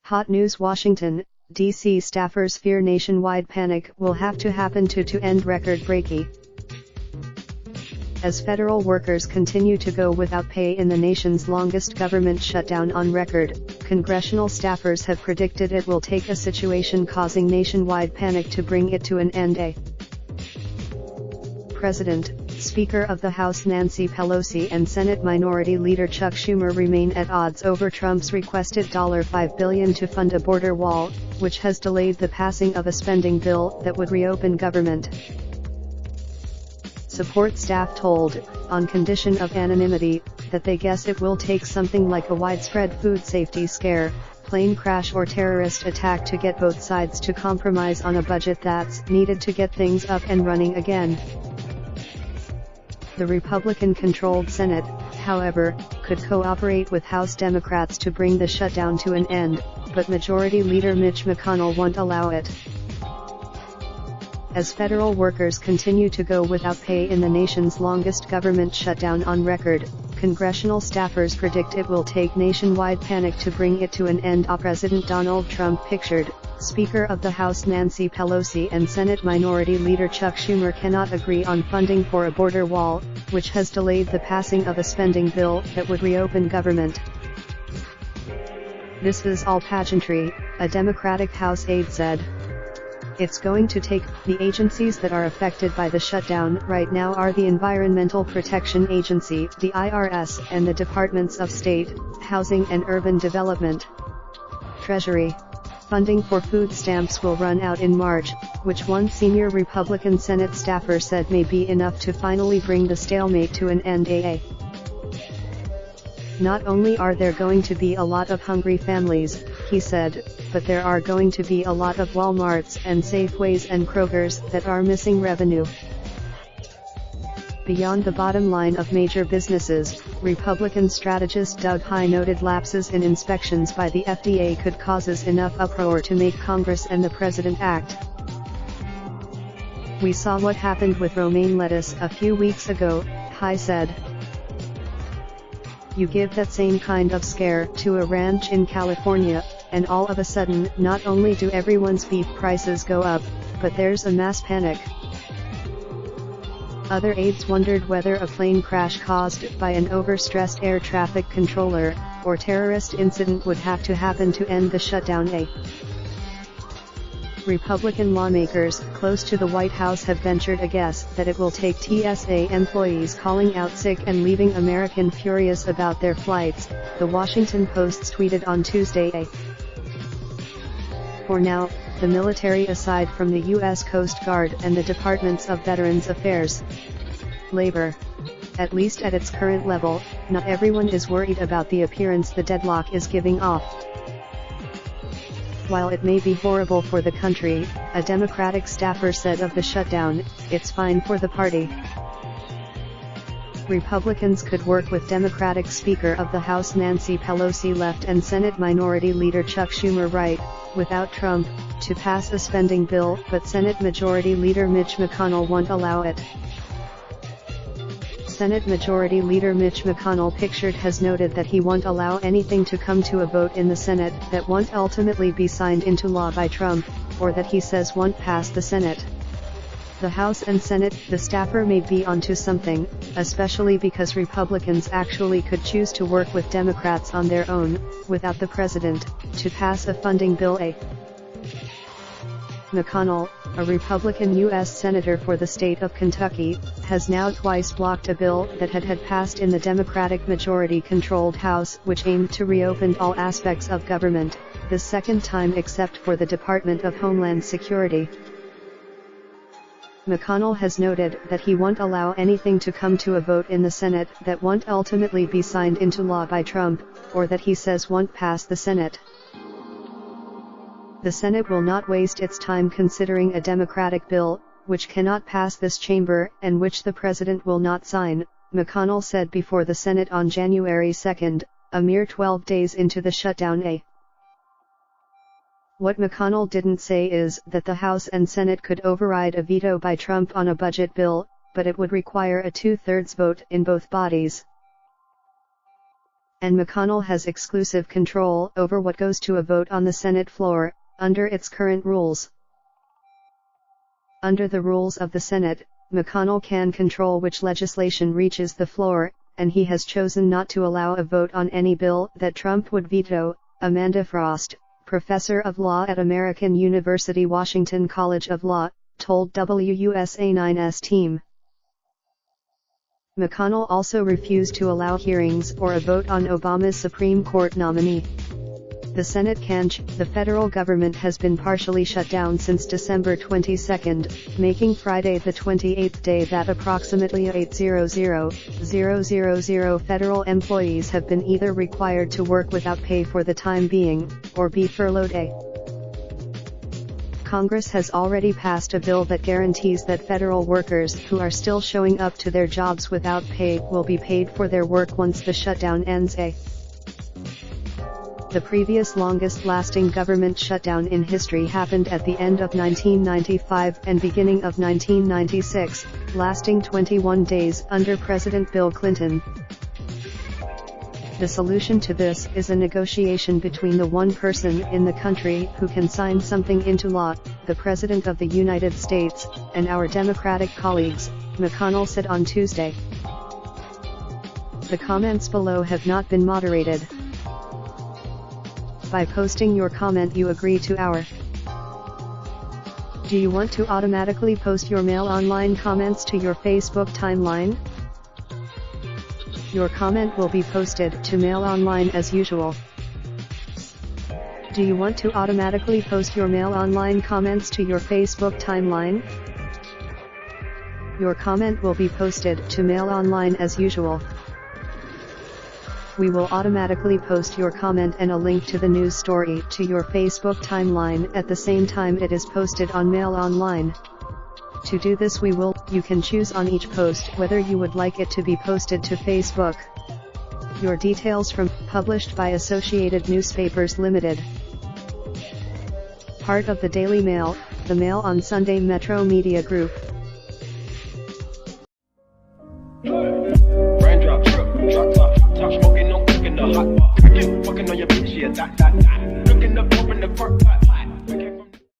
Hot news: Washington, D.C. staffers fear nationwide panic will have to happen to end record breaki. As federal workers continue to go without pay in the nation's longest government shutdown on record, congressional staffers have predicted it will take a situation causing nationwide panic to bring it to an end. President, Speaker of the House Nancy Pelosi and Senate Minority Leader Chuck Schumer remain at odds over Trump's requested $5 billion to fund a border wall, which has delayed the passing of a spending bill that would reopen government. Support staff told, on condition of anonymity, that they guess it will take something like a widespread food safety scare, plane crash or terrorist attack to get both sides to compromise on a budget that's needed to get things up and running again. The Republican-controlled Senate, however, could cooperate with House Democrats to bring the shutdown to an end, but Majority Leader Mitch McConnell won't allow it. As federal workers continue to go without pay in the nation's longest government shutdown on record, congressional staffers predict it will take nationwide panic to bring it to an end. President Donald Trump pictured, Speaker of the House Nancy Pelosi and Senate Minority Leader Chuck Schumer cannot agree on funding for a border wall, which has delayed the passing of a spending bill that would reopen government. "This is all pageantry," a Democratic House aide said. "It's going to take." The agencies that are affected by the shutdown right now are the Environmental Protection Agency, the IRS, and the Departments of State, Housing and Urban Development. Treasury. Funding for food stamps will run out in March, which one senior Republican Senate staffer said may be enough to finally bring the stalemate to an end. "Not only are there going to be a lot of hungry families," he said, "but there are going to be a lot of Walmarts and Safeways and Krogers that are missing revenue." Beyond the bottom line of major businesses, Republican strategist Doug High noted lapses in inspections by the FDA could cause enough uproar to make Congress and the president act. "We saw what happened with romaine lettuce a few weeks ago," High said. "You give that same kind of scare to a ranch in California, and all of a sudden not only do everyone's beef prices go up, but there's a mass panic." Other aides wondered whether a plane crash caused by an overstressed air traffic controller, or terrorist incident would have to happen to end the shutdown. Republican lawmakers close to the White House have ventured a guess that it will take TSA employees calling out sick and leaving Americans furious about their flights, the Washington Post tweeted on Tuesday. For now, the military, aside from the U.S. Coast Guard and the Departments of Veterans Affairs, Labor, at least at its current level, not everyone is worried about the appearance the deadlock is giving off. While it may be horrible for the country, a Democratic staffer said of the shutdown, "It's fine for the party." Republicans could work with Democratic Speaker of the House Nancy Pelosi left and Senate Minority Leader Chuck Schumer right, without Trump, to pass a spending bill, but Senate Majority Leader Mitch McConnell won't allow it. Senate Majority Leader Mitch McConnell pictured has noted that he won't allow anything to come to a vote in the Senate that won't ultimately be signed into law by Trump, or that he says won't pass the Senate. The House and Senate, the staffer may be onto something, especially because Republicans actually could choose to work with Democrats on their own, without the president, to pass a funding bill. McConnell, a Republican U.S. Senator for the state of Kentucky, has now twice blocked a bill that had passed in the Democratic majority-controlled House which aimed to reopen all aspects of government, the second time except for the Department of Homeland Security. McConnell has noted that he won't allow anything to come to a vote in the Senate that won't ultimately be signed into law by Trump, or that he says won't pass the Senate. The Senate will not waste its time considering a Democratic bill, which cannot pass this chamber and which the president will not sign, McConnell said before the Senate on January 2, a mere 12 days into the shutdown. What McConnell didn't say is that the House and Senate could override a veto by Trump on a budget bill, but it would require a 2/3 vote in both bodies. and McConnell has exclusive control over what goes to a vote on the Senate floor, under its current rules. Under the rules of the Senate, McConnell can control which legislation reaches the floor, and he has chosen not to allow a vote on any bill that Trump would veto. Amanda Frost, professor of law at American University Washington College of Law, told WUSA 9's team. McConnell also refused to allow hearings or a vote on Obama's Supreme Court nominee. The Senate the federal government has been partially shut down since December 22, making Friday the 28th day that approximately 800,000 federal employees have been either required to work without pay for the time being, or be furloughed. Congress has already passed a bill that guarantees that federal workers who are still showing up to their jobs without pay will be paid for their work once the shutdown ends. The previous longest-lasting government shutdown in history happened at the end of 1995 and beginning of 1996, lasting 21 days under President Bill Clinton. The solution to this is a negotiation between the one person in the country who can sign something into law, the President of the United States, and our Democratic colleagues, McConnell said on Tuesday. The comments below have not been moderated. By posting your comment you agree to our. Do you want to automatically post your Mail Online comments to your Facebook timeline? Your comment will be posted to Mail Online as usual. Do you want to automatically post your Mail Online comments to your Facebook timeline? Your comment will be posted to Mail Online as usual. We will automatically post your comment and a link to the news story to your Facebook timeline at the same time it is posted on Mail Online. To do this you can choose on each post whether you would like it to be posted to Facebook. Your details from published by Associated Newspapers Limited. Part of the Daily Mail, the Mail on Sunday Metro Media Group. Raindrop, drop top smoking, no cooking the hot pot. Fucking on your bitch, yeah, that. Looking up, open the park pot.